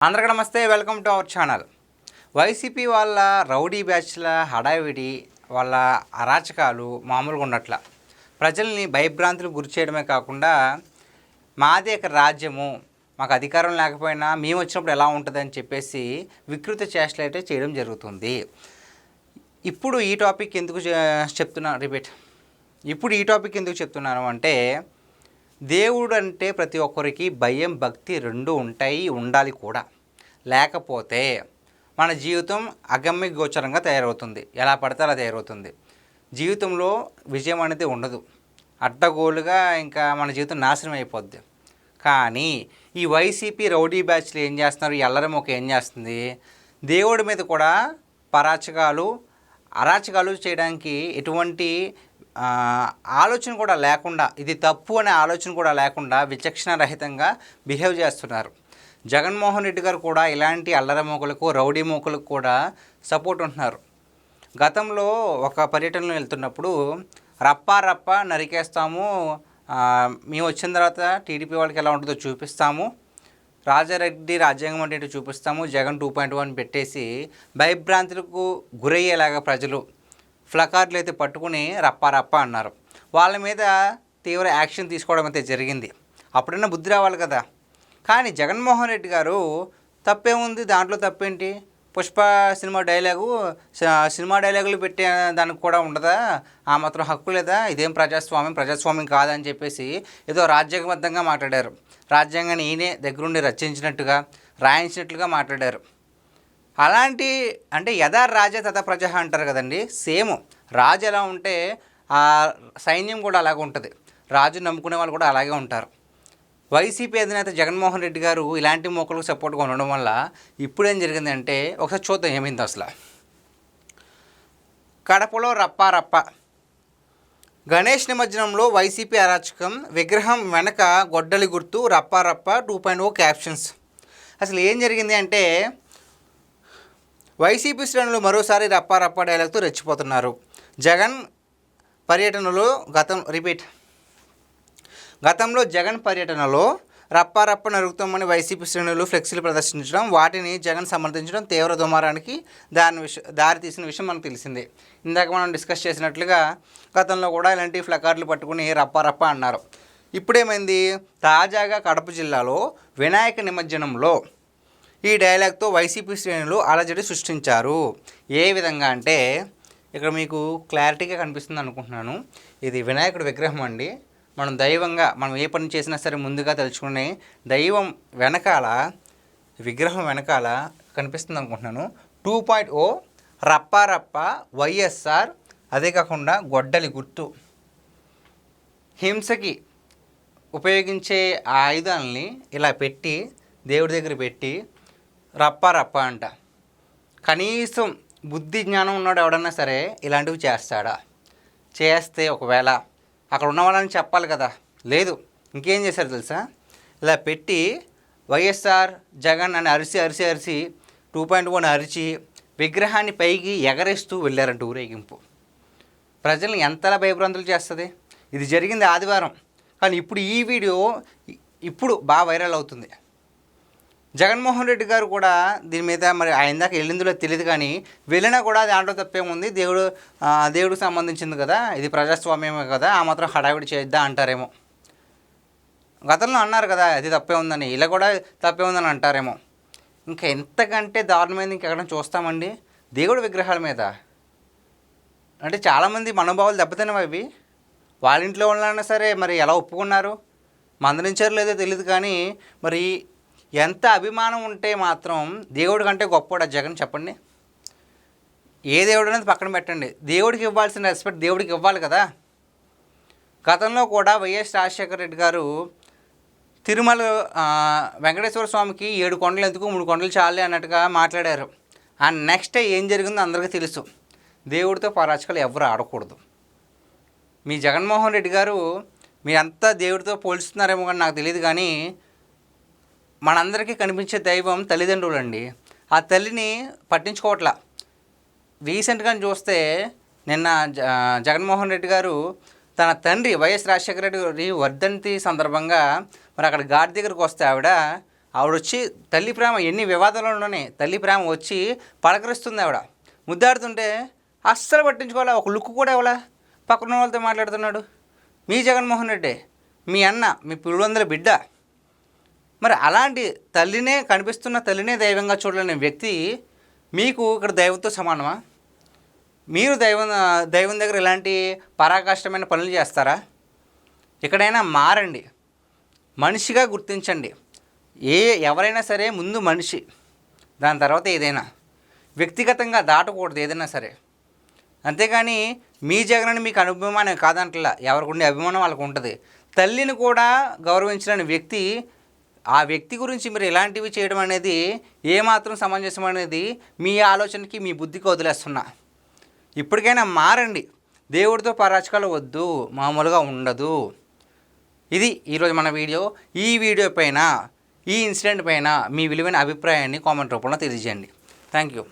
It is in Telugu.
అందరికీ నమస్తే, welcome to our channel. YCP వాళ్ళ రౌడీ బ్యాచ్ల హడావిడి, వాళ్ళ అరాచకాలు మామూలుగా ఉండట్ల. ప్రజల్ని భయభ్రాంతులకు గురి చేయడమే కాకుండా మాదే ఒక రాజ్యము, మాకు అధికారం లేకపోయినా మేము వచ్చినప్పుడు ఎలా ఉంటుందని చెప్పేసి వికృత చేష్టలు అయితే చేయడం జరుగుతుంది. ఇప్పుడు ఈ టాపిక్ ఎందుకు చెప్తున్నాను అంటే, దేవుడు అంటే ప్రతి ఒక్కరికి భయం భక్తి రెండు ఉంటాయి, ఉండాలి కూడా. లేకపోతే మన జీవితం అగమ్య గోచరంగా తయారవుతుంది, ఎలా పడితే అలా తయారవుతుంది. జీవితంలో విజయం అనేది ఉండదు, అడ్డగోలుగా ఇంకా మన జీవితం నాశనం అయిపోద్ది. కానీ ఈ వైసీపీ రౌడీ బ్యాచ్లు ఏం చేస్తున్నారు, ఎల్లరమొక ఏం చేస్తుంది, దేవుడి మీద కూడా అరాచకాలు చేయడానికి ఎటువంటి ఆలోచన కూడా లేకుండా, ఇది తప్పు అనే ఆలోచన కూడా లేకుండా విచక్షణ రహితంగా బిహేవ్ చేస్తున్నారు. జగన్మోహన్ రెడ్డి గారు కూడా ఇలాంటి అల్లరి మూకలకు, రౌడీ మూకలకు కూడా సపోర్ట్ ఉంటున్నారు. గతంలో ఒక పర్యటనలో వెళ్తున్నప్పుడు రప్ప నరికేస్తాము, మేము వచ్చిన తర్వాత టీడీపీ వాళ్ళకి ఎలా ఉంటుందో చూపిస్తాము, రాజారెడ్డి రాజ్యాంగం అంటే చూపిస్తాము, జగన్ 2.1 పెట్టేసి భయభ్రాంతులకు గురయ్యేలాగా ప్రజలు ఫ్లకార్డులు అయితే పట్టుకుని రప్ప అన్నారు. వాళ్ళ మీద తీవ్ర యాక్షన్ తీసుకోవడం అయితే జరిగింది. అప్పుడైనా బుద్ధి రావాలి కదా. కానీ జగన్మోహన్ రెడ్డి గారు తప్పేముంది, దాంట్లో తప్పేంటి, పుష్ప సినిమా డైలాగులు పెట్టే దానికి కూడా ఉండదా, ఆ మాత్రం హక్కు లేదా, ఇదేం ప్రజాస్వామ్యం కాదని చెప్పేసి ఏదో రాజ్యాంగబద్ధంగా మాట్లాడారు. రాజ్యాంగాన్ని ఈయనే దగ్గరుండి రచించినట్టుగా, రాయించినట్లుగా మాట్లాడారు. అలాంటి అంటే యథా రాజా తథా ప్రజ అంటారు కదండి. సేమ్ రాజు ఎలా ఉంటే ఆ సైన్యం కూడా అలాగే ఉంటుంది, రాజు నమ్ముకునే వాళ్ళు కూడా అలాగే ఉంటారు. వైసీపీ అధినేత జగన్మోహన్ రెడ్డి గారు ఇలాంటి మొక్కలకు సపోర్ట్గా ఉండడం వల్ల ఇప్పుడు ఏం జరిగిందంటే, ఒకసారి చూద్దాం ఏమైంది అసలు. కడపలో రప్ప గణేష్ నిమజ్జనంలో వైసీపీ అరాచకం, విగ్రహం వెనక గొడ్డలి గుర్తు, రప్ప 2.0 క్యాప్షన్స్. అసలు ఏం జరిగింది అంటే, వైసీపీ శ్రేణులు మరోసారి రప్ప డైలాగ్తో రెచ్చిపోతున్నారు. జగన్ పర్యటనలో గతంలో జగన్ పర్యటనలో రప్ప నరుగుతామని వైసీపీ శ్రేణులు ఫ్లెక్సీలు ప్రదర్శించడం, వాటిని జగన్ సమర్థించడం తీవ్ర దుమారానికి దారి తీసిన విషయం మనకు తెలిసిందే. ఇందాక మనం డిస్కస్ చేసినట్లుగా గతంలో కూడా ఇలాంటి ఫ్లకార్డులు పట్టుకుని రప్ప అన్నారు. ఇప్పుడేమైంది, తాజాగా కడప జిల్లాలో వినాయక నిమజ్జనంలో ఈ డైలాగ్తో వైసీపీ శ్రేణులు అలజడి సృష్టించారు. ఏ విధంగా అంటే, ఇక్కడ మీకు క్లారిటీగా కనిపిస్తుంది అనుకుంటున్నాను. ఇది వినాయకుడి విగ్రహం అండి. మనం ఏ పని చేసినా సరే ముందుగా తలుచుకునే దైవం వెనకాల, విగ్రహం వెనకాల కనిపిస్తుంది అనుకుంటున్నాను 2.0 రప్ప వైఎస్ఆర్. అదే కాకుండా గొడ్డలి గుర్తు, హింసకి ఉపయోగించే ఆ ఆయుధాలని ఇలా పెట్టి దేవుడి దగ్గర పెట్టి రప్ప అంట. కనీసం బుద్ధి జ్ఞానం ఉన్నాడు ఎవడన్నా సరే ఇలాంటివి చేస్తాడా? చేస్తే ఒకవేళ అక్కడ ఉన్న వాళ్ళని చెప్పాలి కదా. లేదు, ఇంకేం చేశారు తెలుసా, ఇలా పెట్టి వైఎస్ఆర్ జగన్ అని అరిసి 2.1 అరిచి విగ్రహాన్ని పైకి ఎగరేస్తూ వెళ్ళారంట ఊరేగింపు. ప్రజల్ని ఎంతలా భయభ్రాంతులు చేస్తుంది. ఇది జరిగింది ఆదివారం, కానీ ఇప్పుడు ఈ వీడియో బాగా వైరల్ అవుతుంది. జగన్మోహన్ రెడ్డి గారు కూడా దీని మీద మరి ఆయన దాకా వెళ్ళిందో తెలియదు, కానీ వెళ్ళినా కూడా దాంట్లో తప్పేముంది, దేవుడికి సంబంధించింది కదా, ఇది ప్రజాస్వామ్యమే కదా, ఆ మాత్రం హడావిడి చేద్దా అంటారేమో. గతంలో అన్నారు కదా అది తప్పే ఉందని, ఇలా కూడా తప్పే ఉందని అంటారేమో. ఇంకా ఎంతకంటే దారుణమైంది ఇంకెక్కడ చూస్తామండి. దేవుడి విగ్రహాల మీద అంటే చాలామంది మనోభావాలు దెబ్బతినవి అవి. వాళ్ళ ఇంట్లో వాళ్ళైనా సరే మరి ఎలా ఒప్పుకున్నారు, మందలించారు లేదో తెలియదు, కానీ మరి ఎంత అభిమానం ఉంటే మాత్రం దేవుడి కంటే గొప్పవాడు జగన్ చెప్పండి. ఏ దేవుడు అనేది పక్కన పెట్టండి, దేవుడికి ఇవ్వాల్సిన రెస్పెక్ట్ దేవుడికి ఇవ్వాలి కదా. గతంలో కూడా వైఎస్ రాజశేఖర రెడ్డి గారు తిరుమల వెంకటేశ్వర స్వామికి 7 కొండలు ఎందుకు, 3 కొండలు చాలే అన్నట్టుగా మాట్లాడారు. ఆ నెక్స్ట్ డే ఏం జరిగిందో అందరికీ తెలుసు. దేవుడితో పరాచకాలు ఎవరు ఆడకూడదు. మీ జగన్మోహన్ రెడ్డి గారు మీరంతా దేవుడితో పోల్చుతున్నారేమో కానీ నాకు తెలియదు, కానీ మనందరికీ కనిపించే దైవం తల్లిదండ్రులండి. ఆ తల్లిని పట్టించుకోవట్లా. రీసెంట్గా చూస్తే నిన్న జగన్మోహన్ రెడ్డి గారు తన తండ్రి వైఎస్ రాజశేఖర రెడ్డి వర్ధంతి సందర్భంగా మరి అక్కడ ఘాట్ దగ్గరకు వస్తే ఆవిడ ఆవిడ వచ్చి తల్లి ప్రేమ ఎన్ని వివాదాలలోనే తల్లి ప్రేమ వచ్చి పలకరిస్తుంది ఆవిడ. ముద్దాడుతుంటే అస్సలు పట్టించుకోవాలా, ఒక లుక్ కూడా ఇవ్వాలా. పక్కన వాళ్ళతో మాట్లాడుతున్నాడు. మీ జగన్మోహన్ రెడ్డి, మీ అన్న, మీ పిల్లలందరి బిడ్డ. మరి అలాంటి తల్లినే, కనిపిస్తున్న తల్లినే దైవంగా చూడలేని వ్యక్తి మీకు ఇక్కడ దైవంతో సమానమా? మీరు దైవం దగ్గర ఇలాంటి పరాకాష్టమైన పనులు చేస్తారా? ఎక్కడైనా మారండి, మనిషిగా గుర్తించండి. ఎవరైనా సరే ముందు మనిషి, దాని తర్వాత ఏదైనా. వ్యక్తిగతంగా దాటకూడదు ఏదైనా సరే. అంతేగాని మీ జగనని మీకు అభిమానం కాదంటలా, ఎవరికి ఉండే అభిమానం వాళ్ళకు ఉంటుంది. తల్లిని కూడా గౌరవించలేని వ్యక్తి, ఆ వ్యక్తి గురించి మీరు ఇలాంటివి చేయడం అనేది ఏమాత్రం సమంజసం అనేది మీ ఆలోచనకి, మీ బుద్ధికి వదిలేస్తున్నా. ఇప్పటికైనా మారండి. దేవుడితో పరాచకాలు వద్దు, మామూలుగా ఉండదు. ఇది ఈరోజు మన వీడియో. ఈ వీడియో పైన, ఈ ఇన్సిడెంట్ పైన మీ విలువైన అభిప్రాయాన్ని కామెంట్ రూపంలో తెలియజేయండి. Thank you.